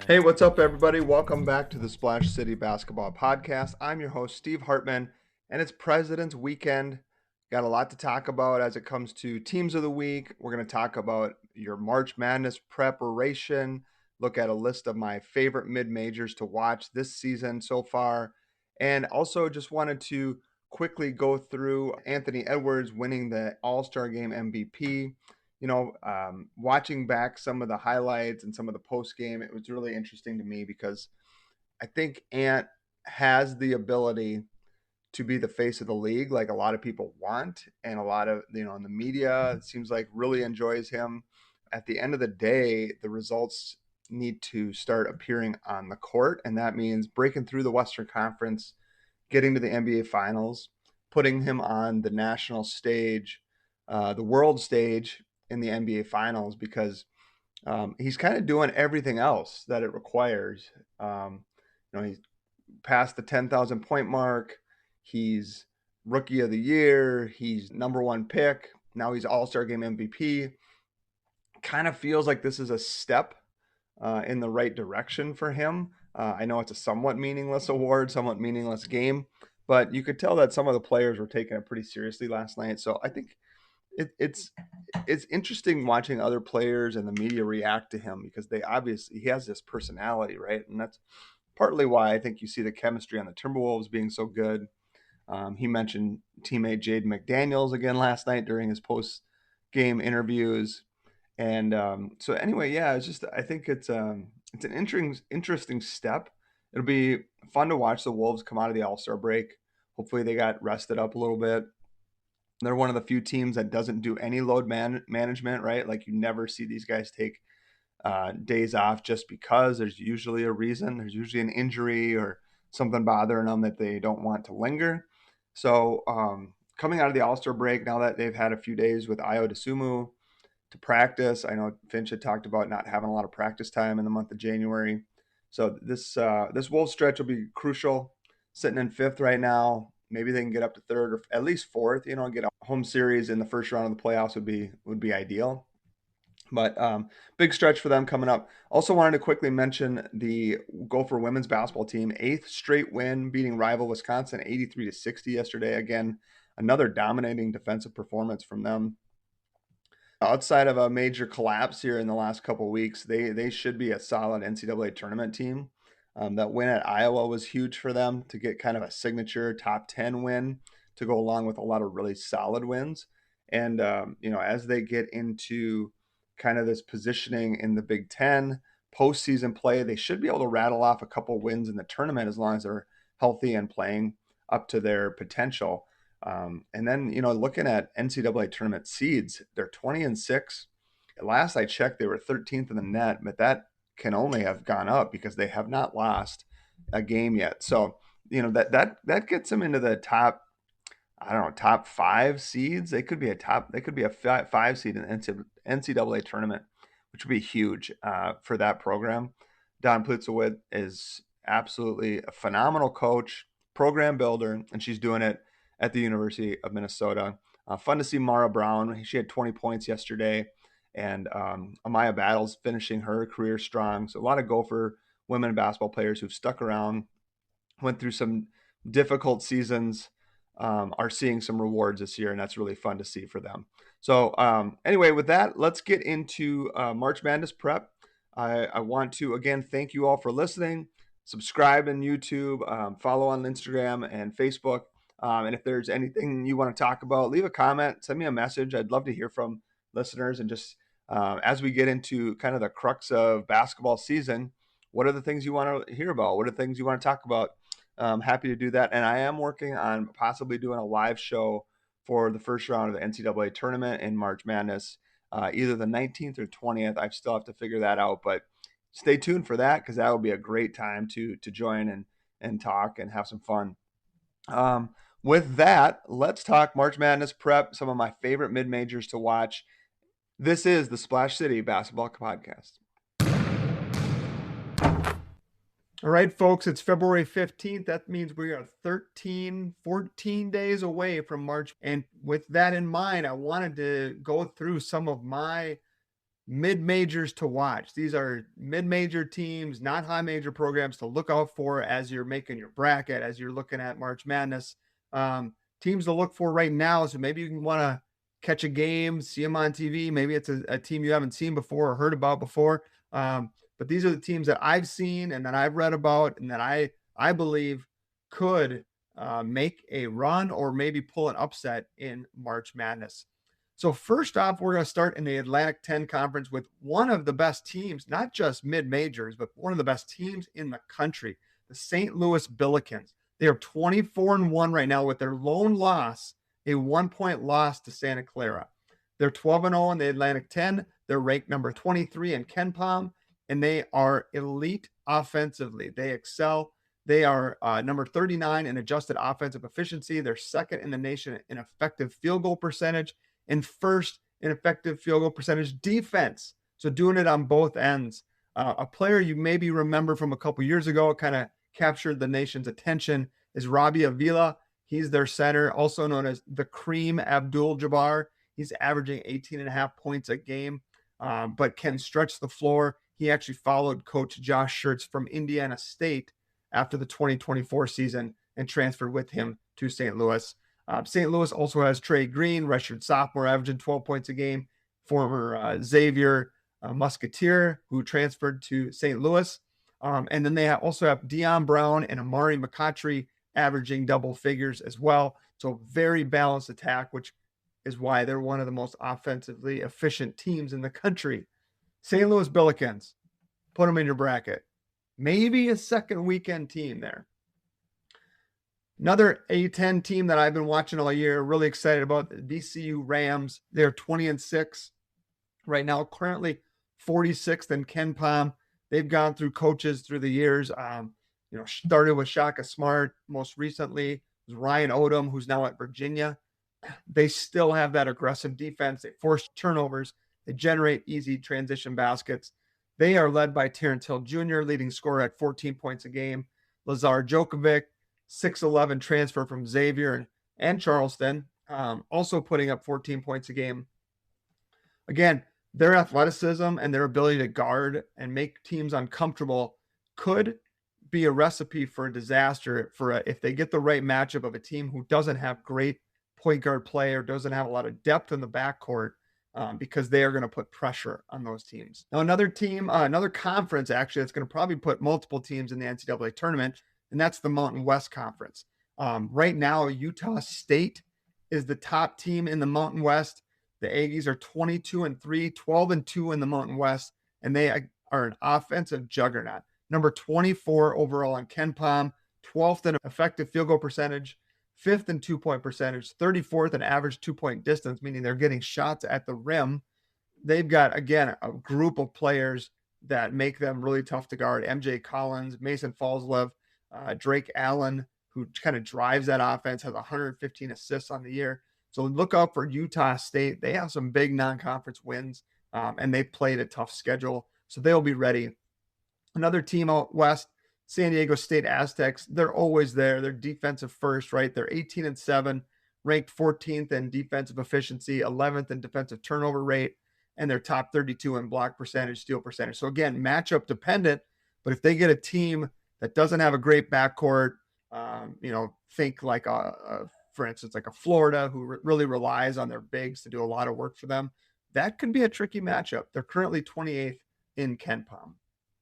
Hey, what's up, everybody? Welcome back to the Splash City Basketball Podcast. I'm your host, Steve Hartman, and it's President's Weekend. Got a lot to talk about as it comes to teams of the week. We're going to talk about your March Madness preparation, look at a list of my favorite mid-majors to watch this season so far, and also just wanted to quickly go through Anthony Edwards winning the All-Star Game MVP. Watching back some of the highlights and some of the post game, it was really interesting to me because I think Ant has the ability to be the face of the league, like a lot of people want, and a lot of, in the media, it seems like really enjoys him. At the end of the day, the results need to start appearing on the court, and that means breaking through the Western Conference, getting to the NBA Finals, putting him on the national stage, the world stage in the NBA Finals, because he's kind of doing everything else that it requires. He's past the 10,000 point mark. He's rookie of the year. He's number one pick. Now he's All-Star Game MVP. Kind of feels like this is a step in the right direction for him. I know it's a somewhat meaningless award, somewhat meaningless game, but you could tell that some of the players were taking it pretty seriously last night. So I think it's interesting watching other players and the media react to him because he has this personality, right? And that's partly why I think you see the chemistry on the Timberwolves being so good. He mentioned teammate Jaden McDaniels again last night during his post-game interviews. And so anyway, yeah, I think it's an interesting step. It'll be fun to watch the Wolves come out of the All-Star break. Hopefully they got rested up a little bit. They're one of the few teams that doesn't do any load management, right? Like you never see these guys take days off just because. There's usually a reason. There's usually an injury or something bothering them that they don't want to linger. So coming out of the All-Star break, now that they've had a few days with Ayo Dosunmu to practice, I know Finch had talked about not having a lot of practice time in the month of January. So this Wolves stretch will be crucial. Sitting in fifth right now. Maybe they can get up to third or at least fourth. Get a home series in the first round of the playoffs would be ideal. But big stretch for them coming up. Also wanted to quickly mention the Gopher women's basketball team, 8th straight win, beating rival Wisconsin 83-60 yesterday. Again, another dominating defensive performance from them. Outside of a major collapse here in the last couple of weeks, they should be a solid NCAA tournament team. That win at Iowa was huge for them to get kind of a signature top 10 win to go along with a lot of really solid wins. And, as they get into kind of this positioning in the Big Ten postseason play, they should be able to rattle off a couple wins in the tournament as long as they're healthy and playing up to their potential. And then, looking at NCAA tournament seeds, they're 20-6. Last I checked, they were 13th in the net, but that can only have gone up because they have not lost a game yet. So, that gets them into the top, I don't know, top 5 seeds. They could be a 5 seed in the NCAA tournament, which would be huge for that program. Don Plitzowitz is absolutely a phenomenal coach, program builder, and she's doing it at the University of Minnesota. Fun to see Mara Brown. She had 20 points yesterday, and Amaya Battles finishing her career strong. So a lot of Gopher women basketball players who've stuck around, went through some difficult seasons, are seeing some rewards this year, and that's really fun to see for them. So anyway, with that, let's get into March Madness prep. I want to, again, thank you all for listening. Subscribe on YouTube, follow on Instagram and Facebook. And if there's anything you want to talk about, leave a comment, send me a message. I'd love to hear from listeners. And just as we get into kind of the crux of basketball season, what are the things you want to hear about? What are the things you want to talk about? I'm happy to do that. And I am working on possibly doing a live show for the first round of the NCAA tournament in March Madness, either the 19th or 20th. I still have to figure that out, but stay tuned for that because that will be a great time to join and talk and have some fun. With that, let's talk March Madness prep, some of my favorite mid-majors to watch. This is the Splash City Basketball Podcast. All right, folks, it's February 15th. That means we are 14 days away from March. And with that in mind, I wanted to go through some of my mid-majors to watch. These are mid-major teams, not high-major programs to look out for as you're making your bracket, as you're looking at March Madness. Teams to look for right now, so maybe you want to catch a game, see them on TV. Maybe it's a team you haven't seen before or heard about before. But these are the teams that I've seen and that I've read about and that I believe could make a run or maybe pull an upset in March Madness. So first off, we're going to start in the Atlantic 10 Conference with one of the best teams, not just mid-majors, but one of the best teams in the country, the St. Louis Billikens. They are 24-1 right now with their lone loss, a 1-point loss to Santa Clara. They're 12-0 in the Atlantic 10. They're ranked number 23 in KenPom, and they are elite offensively. They excel. They are number 39 in adjusted offensive efficiency. They're second in the nation in effective field goal percentage and first in effective field goal percentage defense. So doing it on both ends. A player you maybe remember from a couple years ago, kind of captured the nation's attention, is Robbie Avila. He's their center, also known as the Cream Abdul-Jabbar. He's averaging 18.5 points a game, but can stretch the floor. He actually followed Coach Josh Schertz from Indiana State after the 2024 season and transferred with him to St. Louis. St. Louis also has Trey Green, redshirt sophomore, averaging 12 points a game, former Xavier Musketeer, who transferred to St. Louis. And then they also have Dion Brown and Amari McCautry averaging double figures as well. So very balanced attack, which is why they're one of the most offensively efficient teams in the country. St. Louis Billikens, put them in your bracket. Maybe a second weekend team there. Another A10 team that I've been watching all year, really excited about, the VCU Rams. They're 20-6 right now, currently 46th in KenPom. They've gone through coaches through the years. Started with Shaka Smart. Most recently was Ryan Odom, who's now at Virginia. They still have that aggressive defense. They force turnovers. They generate easy transition baskets. They are led by Terrence Hill Jr., leading scorer at 14 points a game. Lazar Djokovic, 6'11" transfer from Xavier and Charleston, also putting up 14 points a game. Again, their athleticism and their ability to guard and make teams uncomfortable could be a recipe for a disaster if they get the right matchup of a team who doesn't have great point guard play or doesn't have a lot of depth in the backcourt, because they are going to put pressure on those teams. Now, another team, another conference actually that's going to probably put multiple teams in the NCAA tournament, and that's the Mountain West Conference. Right now, Utah State is the top team in the Mountain West. The Aggies are 22-3, 12-2 in the Mountain West, and they are an offensive juggernaut. Number 24 overall in KenPom, 12th in effective field goal percentage, 5th in 2-point percentage, 34th in average 2-point distance, meaning they're getting shots at the rim. They've got, again, a group of players that make them really tough to guard. MJ Collins, Mason Falslev, Drake Allen, who kind of drives that offense, has 115 assists on the year. So look out for Utah State. They have some big non-conference wins, and they played a tough schedule, so they'll be ready. Another team out west, San Diego State Aztecs. They're always there. They're defensive first, right? They're 18-7, ranked 14th in defensive efficiency, 11th in defensive turnover rate, and they're top 32 in block percentage, steal percentage. So again, matchup dependent, but if they get a team that doesn't have a great backcourt, think like for instance, like a Florida who really relies on their bigs to do a lot of work for them, that could be a tricky matchup. They're currently 28th in KenPom.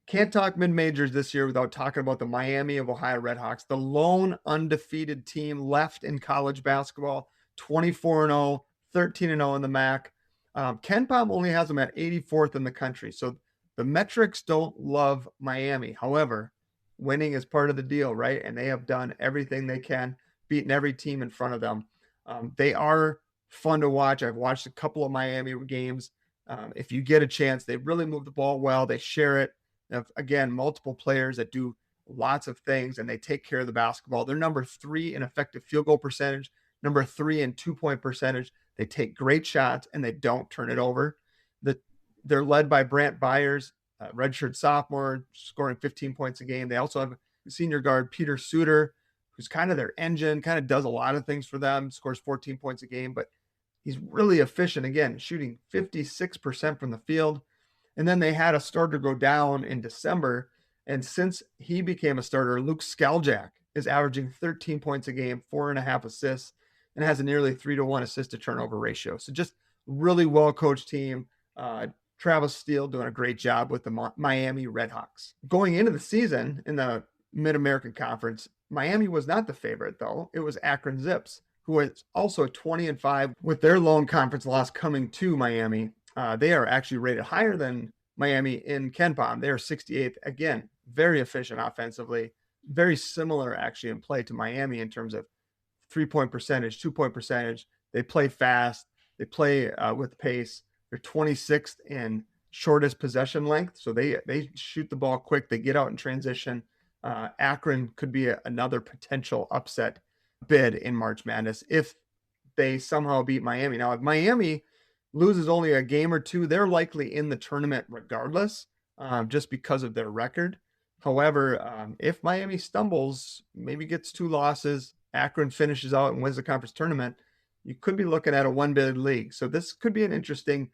Can't talk mid-majors this year without talking about the Miami of Ohio Redhawks, the lone undefeated team left in college basketball, 24-0, 13-0 in the MIAC. KenPom only has them at 84th in the country, so the metrics don't love Miami. However, winning is part of the deal, right? And they have done everything they can, beating every team in front of them. They are fun to watch. I've watched a couple of Miami games. If you get a chance, they really move the ball well. They share it. Again, multiple players that do lots of things, and they take care of the basketball. They're number 3 in effective field goal percentage, number 3 in 2-point percentage. They take great shots, and they don't turn it over. They're led by Brant Byers, redshirt sophomore, scoring 15 points a game. They also have senior guard Peter Suter, who's kind of their engine, kind of does a lot of things for them, scores 14 points a game, but he's really efficient. Again, shooting 56% from the field. And then they had a starter go down in December. And since he became a starter, Luke Skaljak is averaging 13 points a game, 4.5 assists, and has a nearly 3-to-1 assist to turnover ratio. So just really well-coached team. Travis Steele doing a great job with the Miami Redhawks. Going into the season in the Mid-American Conference, Miami was not the favorite, though. It was Akron Zips, who is also 20-5 with their lone conference loss coming to Miami. They are actually rated higher than Miami in KenPom. They are 68th. Again, very efficient offensively. Very similar, actually, in play to Miami in terms of 3-point percentage, 2-point percentage. They play fast. They play with pace. They're 26th in shortest possession length. So they shoot the ball quick. They get out in transition. Akron could be another potential upset bid in March Madness if they somehow beat Miami. Now, if Miami loses only a game or two, they're likely in the tournament regardless, just because of their record. However, if Miami stumbles, maybe gets 2 losses, Akron finishes out and wins the conference tournament, you could be looking at a 1-bid league. So this could be an interesting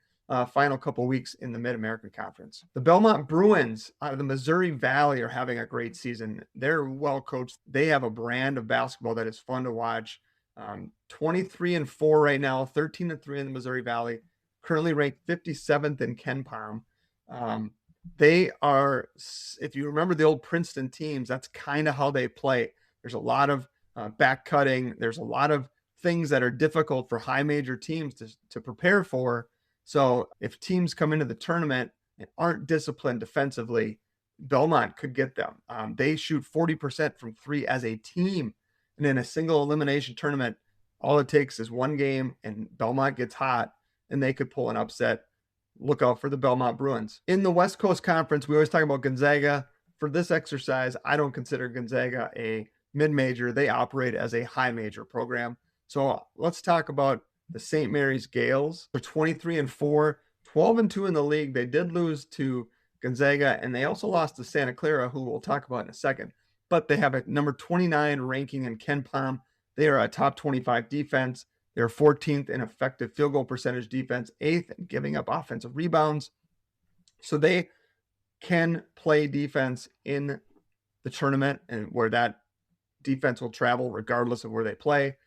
final couple weeks in the Mid-American Conference. The Belmont Bruins out of the Missouri Valley are having a great season. They're well coached. They have a brand of basketball that is fun to watch. 23-4 right now, 13-3 in the Missouri Valley, currently ranked 57th in KenPom. They are, if you remember the old Princeton teams, that's kind of how they play. There's a lot of back cutting. There's a lot of things that are difficult for high major teams to prepare for. So if teams come into the tournament and aren't disciplined defensively, Belmont could get them. They shoot 40% from 3 as a team. And in a single elimination tournament, all it takes is one game and Belmont gets hot and they could pull an upset. Look out for the Belmont Bruins. In the West Coast Conference, we always talk about Gonzaga. For this exercise, I don't consider Gonzaga a mid-major. They operate as a high major program. So let's talk about the St. Mary's Gales. They're 23-4, 12-2 in the league. They did lose to Gonzaga, and they also lost to Santa Clara, who we'll talk about in a second. But they have a number 29 ranking in KenPom. They are a top 25 defense. They're 14th in effective field goal percentage defense, 8th in giving up offensive rebounds. So they can play defense in the tournament, and where that defense will travel regardless of where they play.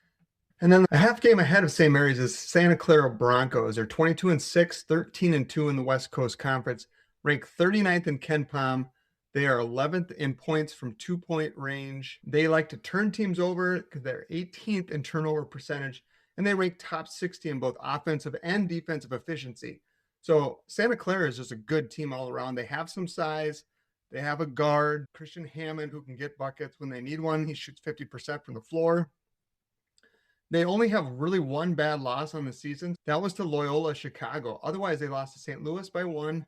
And then a half game ahead of St. Mary's is Santa Clara Broncos. They're 22-6, 13-2 in the West Coast Conference, ranked 39th in KenPom. They are 11th in points from 2-point range. They like to turn teams over because they're 18th in turnover percentage, and they rank top 60 in both offensive and defensive efficiency. So Santa Clara is just a good team all around. They have some size. They have a guard, Christian Hammond, who can get buckets when they need one. He shoots 50% from the floor. They only have really one bad loss on the season. That was to Loyola Chicago. Otherwise, they lost to St. Louis by 1,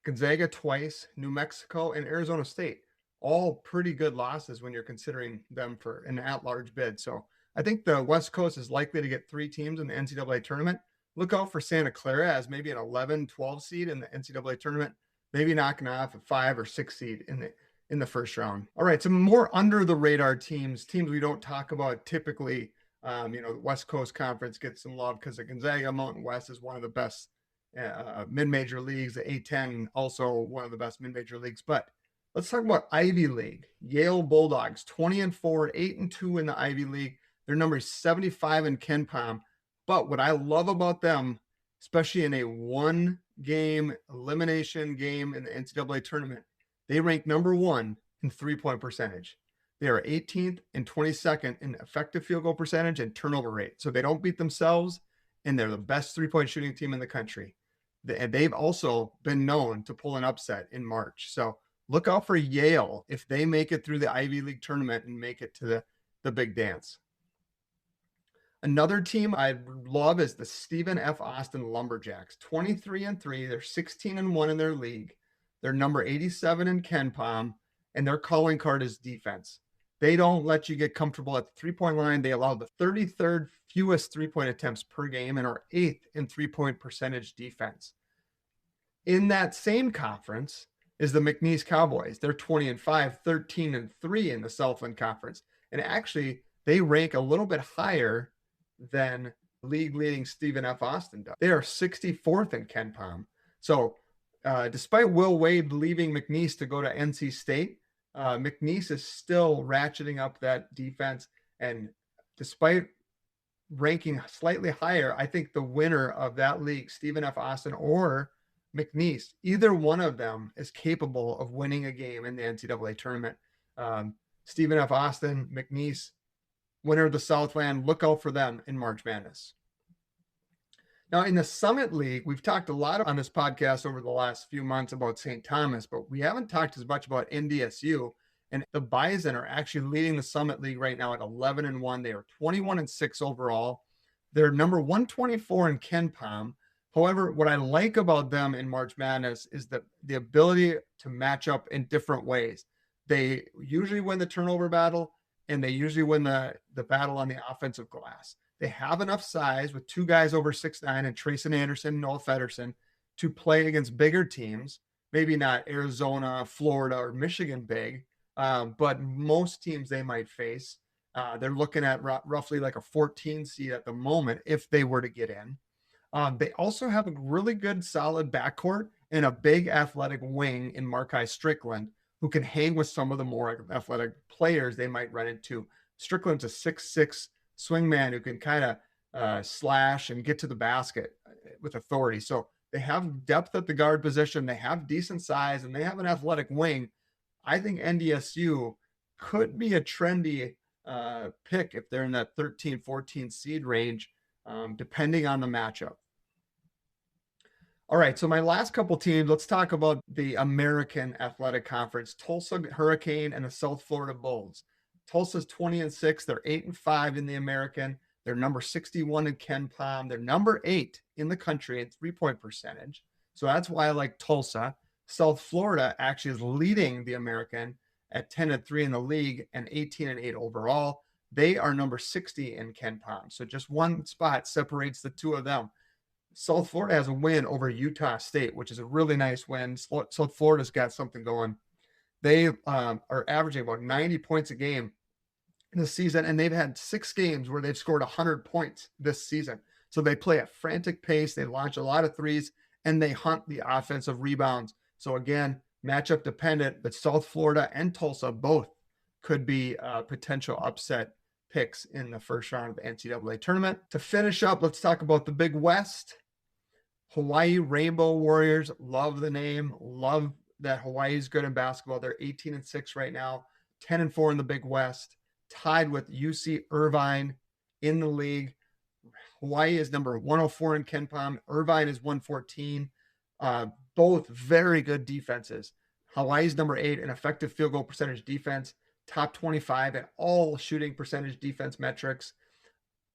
Gonzaga twice, New Mexico, and Arizona State. All pretty good losses when you're considering them for an at-large bid. So I think the West Coast is likely to get 3 teams in the NCAA tournament. Look out for Santa Clara as maybe an 11-12 seed in the NCAA tournament, maybe knocking off a 5 or 6 seed in the first round. All right, some more under-the-radar teams we don't talk about typically. The West Coast Conference gets some love because the Gonzaga Mountain West is one of the best mid-major leagues. The A10 also one of the best mid-major leagues. But let's talk about Ivy League. Yale Bulldogs, 20-4, 8-2 in the Ivy League. Their number is 75 in KenPom. But what I love about them, especially in a 1-game elimination game in the NCAA tournament, they rank number 1 in 3-point percentage. They are 18th and 22nd in effective field goal percentage and turnover rate. So they don't beat themselves, and they're the best 3-point shooting team in the country. And they've also been known to pull an upset in March. So look out for Yale if they make it through the Ivy League tournament and make it to the big dance. Another team I love is the Stephen F. Austin Lumberjacks, 23-3. They're 16-1 in their league. They're number 87 in KenPom, and their calling card is defense. They don't let you get comfortable at the 3-point line. They allow the 33rd fewest 3-point attempts per game and are 8th in 3-point percentage defense. In that same conference is the McNeese Cowboys. They're 20-5, 13-3 in the Southland Conference. And actually, they rank a little bit higher than league-leading Stephen F. Austin does. They are 64th in KenPom. So Despite Will Wade leaving McNeese to go to NC State, McNeese is still ratcheting up that defense. And despite ranking slightly higher, I think the winner of that league, Stephen F. Austin or McNeese, either one of them is capable of winning a game in the NCAA tournament. Stephen F. Austin, McNeese, winner of the Southland, look out for them in March Madness. Now, in the Summit League, we've talked a lot on this podcast over the last few months about St. Thomas, but we haven't talked as much about NDSU. And the Bison are actually leading the Summit League right now at 11-1. They are 21-6 overall. They're number 124 in KenPom. However, what I like about them in March Madness is the ability to match up in different ways. They usually win the turnover battle, and they usually win the battle on the offensive glass. They have enough size with two guys over 6'9" and Trayson Anderson and Noel Feddersen to play against bigger teams, maybe not Arizona, Florida, or Michigan big, but most teams they might face. They're looking at roughly like a 14 seed at the moment if they were to get in. They also have a really good, solid backcourt and a big athletic wing in Markai Strickland, who can hang with some of the more athletic players they might run into. Strickland's a 6'6" swingman who can kind of slash and get to the basket with authority. So they have depth at the guard position. They have decent size, and they have an athletic wing. I think NDSU could be a trendy pick if they're in that 13, 14 seed range, depending on the matchup. All right, so my last couple teams, let's talk about the American Athletic Conference, Tulsa Hurricane and the South Florida Bulls. Tulsa's 20-6. They're 8-5 in the American. They're number 61 in KenPom. They're number 8 in the country in three-point percentage. So that's why I like Tulsa. South Florida actually is leading the American at 10-3 in the league and 18-8 overall. They are number 60 in KenPom. So just one spot separates the two of them. South Florida has a win over Utah State, which is a really nice win. South Florida's got something going. They are averaging about 90 points a game in the season, and they've had 6 games where they've scored 100 points this season. So they play at frantic pace. They launch a lot of threes, and they hunt the offensive rebounds. So again, matchup dependent, but South Florida and Tulsa both could be potential upset picks in the first round of the NCAA tournament. To finish up, let's talk about the Big West. Hawaii Rainbow Warriors, love the name, love that Hawaii's good in basketball. They're 18-6 right now, 10-4 in the Big West, tied with UC Irvine in the league. Hawaii is number 104 in KenPom. Irvine is 114. Both very good defenses. Hawaii's number 8 in effective field goal percentage defense, top 25 in all shooting percentage defense metrics.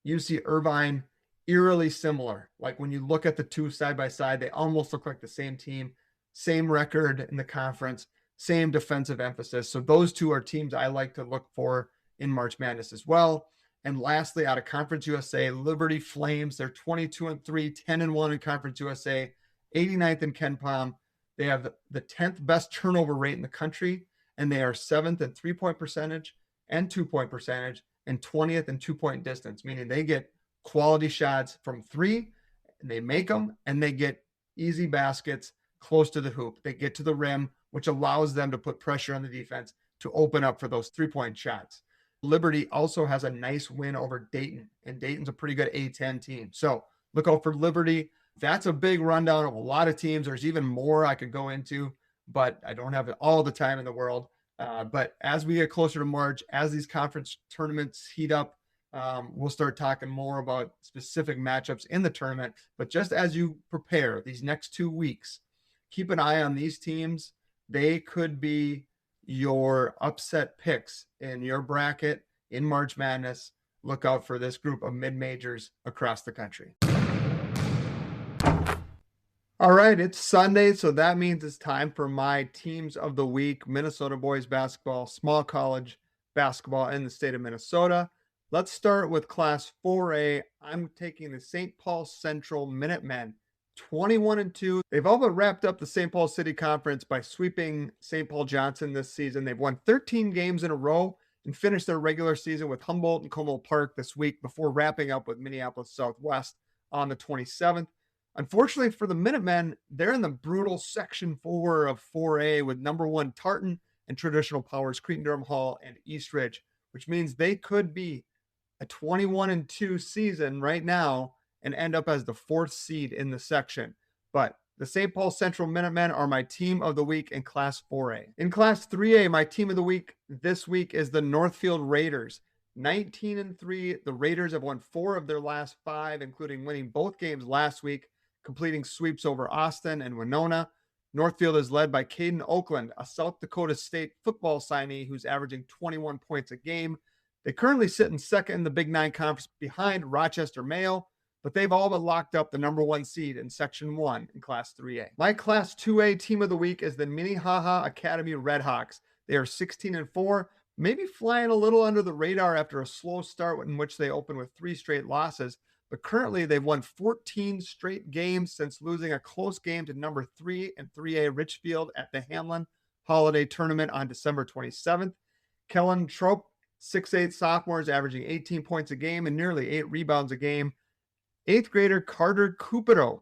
UC Irvine, eerily similar. Like when you look at the two side by side, they almost look like the same team, same record in the conference, same defensive emphasis. So those two are teams I like to look for in March Madness as well. And lastly, out of Conference USA, Liberty Flames, they're 22-3, 10-1 in Conference USA, 89th in KenPom. They have the 10th best turnover rate in the country, and they are 7th in three-point percentage and two-point percentage, and 20th in two-point distance, meaning they get quality shots from 3, and they make them, and they get easy baskets close to the hoop. They get to the rim, which allows them to put pressure on the defense to open up for those three-point shots. Liberty also has a nice win over Dayton, and Dayton's a pretty good A-10 team. So look out for Liberty. That's a big rundown of a lot of teams. There's even more I could go into, but I don't have all the time in the world. But as we get closer to March, as these conference tournaments heat up, we'll start talking more about specific matchups in the tournament. But just as you prepare these next 2 weeks, keep an eye on these teams. They could be your upset picks in your bracket in March Madness. Look out for this group of mid-majors across the country. All right, it's Sunday, so that means it's time for my teams of the week. Minnesota boys basketball, small college basketball in the state of Minnesota. Let's start with Class 4A. I'm taking the St. Paul Central Minutemen, 21-2. They've all but wrapped up the St. Paul City Conference by sweeping St. Paul Johnson this season. They've won 13 games in a row and finished their regular season with Humboldt and Como Park this week before wrapping up with Minneapolis Southwest on the 27th. Unfortunately for the Minutemen, they're in the brutal Section 4 of 4A with number 1 Tartan and traditional powers Cretin-Durham Hall and Eastridge, which means they could be a 21-2 season right now and end up as the 4th seed in the section. But the St. Paul Central Minutemen are my team of the week in Class 4A. In Class 3A, my team of the week this week is the Northfield Raiders. 19-3, the Raiders have won 4 of their last 5, including winning both games last week, completing sweeps over Austin and Winona. Northfield is led by Caden Oakland, a South Dakota State football signee who's averaging 21 points a game. They currently sit in second in the Big Nine Conference behind Rochester Mayo, but they've all but locked up the number 1 seed in Section 1 in Class 3A. My Class 2A team of the week is the Minnehaha Academy Redhawks. They are 16-4, maybe flying a little under the radar after a slow start in which they opened with 3 straight losses, but currently they've won 14 straight games since losing a close game to number 3 in 3A Richfield at the Hamlin Holiday Tournament on December 27th. Kellen Trope, 6'8" sophomores averaging 18 points a game and nearly 8 rebounds a game. 8th grader Carter Cupido,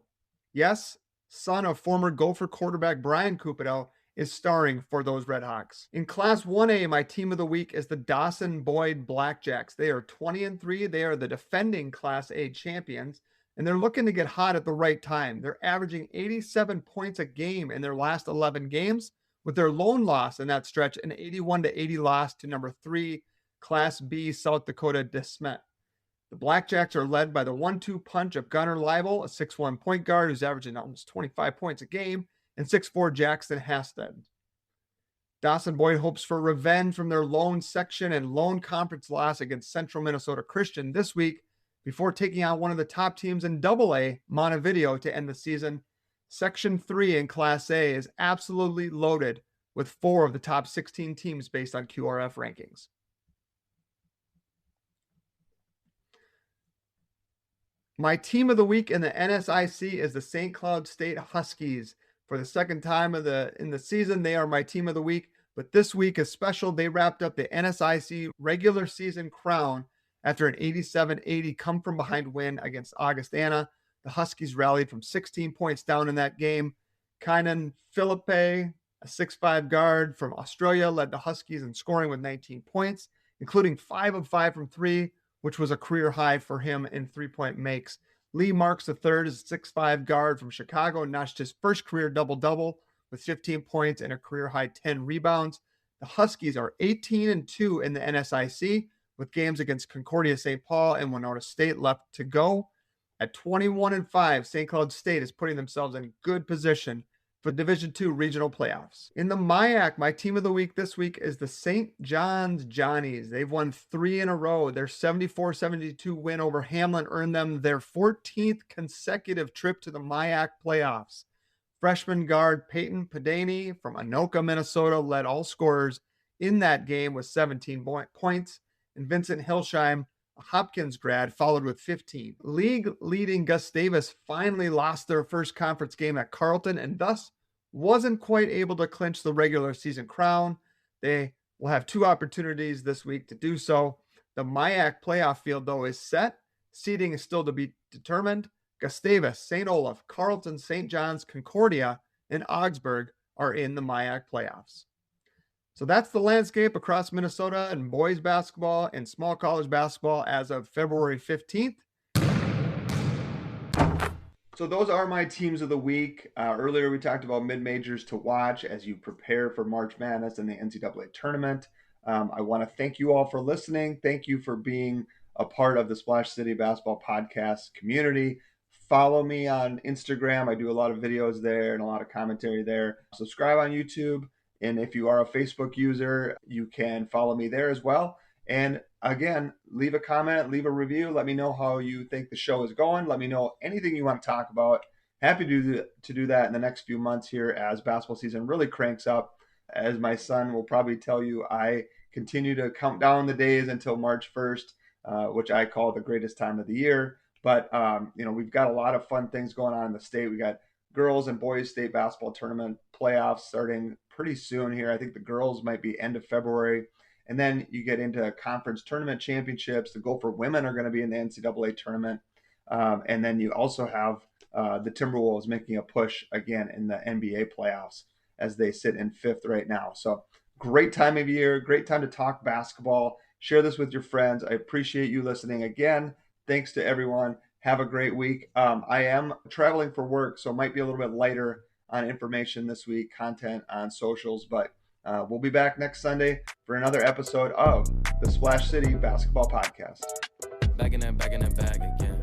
yes, son of former Gopher quarterback Brian Cupido, is starring for those Redhawks. In Class 1A, my team of the week is the Dawson-Boyd Blackjacks. They are 20-3. They are the defending Class A champions, and they're looking to get hot at the right time. They're averaging 87 points a game in their last 11 games, with their lone loss in that stretch an 81-80 loss to number 3 Class B South Dakota De Smet. The Blackjacks are led by the 1-2 punch of Gunnar Leibel, a 6'1" point guard who's averaging almost 25 points a game, and 6'4" Jackson Hasted. Dawson-Boyd hopes for revenge from their lone section and lone conference loss against Central Minnesota Christian this week before taking on one of the top teams in AA, Montevideo, to end the season. Section 3 in Class A is absolutely loaded with 4 of the top 16 teams based on QRF rankings. My team of the week in the NSIC is the St. Cloud State Huskies. For the second time in the season, they are my team of the week. But this week is special. They wrapped up the NSIC regular season crown after an 87-80 come-from-behind win against Augustana. The Huskies rallied from 16 points down in that game. Kynan Philippe, a 6'5" guard from Australia, led the Huskies in scoring with 19 points, including 5 of 5 from 3, which was a career high for him in 3-point makes. Lee Marks III is a 6'5" guard from Chicago, notched his first career double-double with 15 points and a career-high 10 rebounds. The Huskies are 18-2 in the NSIC, with games against Concordia St. Paul and Winona State left to go. At 21-5, St. Cloud State is putting themselves in good position for Division II regional playoffs. In the MIAC, my team of the week this week is the St. John's Johnnies. They've won 3 in a row. Their 74-72 win over Hamlin earned them their 14th consecutive trip to the MIAC playoffs. Freshman guard Peyton Padani from Anoka, Minnesota, led all scorers in that game with 17 points, and Vincent Hilsheim, a Hopkins grad, followed with 15. League-leading Gustavus finally lost their first conference game at Carleton and thus wasn't quite able to clinch the regular season crown. They will have 2 opportunities this week to do so. The MIAC playoff field, though, is set. Seeding is still to be determined. Gustavus, St. Olaf, Carleton, St. John's, Concordia, and Augsburg are in the MIAC playoffs. So that's the landscape across Minnesota and boys basketball and small college basketball as of February 15th. So those are my teams of the week. Earlier we talked about mid-majors to watch as you prepare for March Madness and the NCAA tournament. I want to thank you all for listening. Thank you for being a part of the Splash City Basketball Podcast community. Follow me on Instagram. I do a lot of videos there and a lot of commentary there. Subscribe on YouTube. And if you are a Facebook user, you can follow me there as well. And again, leave a comment, leave a review. Let me know how you think the show is going. Let me know anything you want to talk about. Happy to do that in the next few months here as basketball season really cranks up. As my son will probably tell you, I continue to count down the days until March 1st, which I call the greatest time of the year. But, we've got a lot of fun things going on in the state. We got girls and boys state basketball tournament playoffs starting pretty soon here. I think the girls might be end of February. And then you get into conference tournament championships. The Gopher women are going to be in the NCAA tournament. And then you also have the Timberwolves making a push again in the NBA playoffs as they sit in 5th right now. So great time of year, great time to talk basketball. Share this with your friends. I appreciate you listening again. Thanks to everyone. Have a great week. I am traveling for work, so it might be a little bit lighter on information this week, content on socials, but we'll be back next Sunday for another episode of the Splash City Basketball Podcast. Back in that bag again.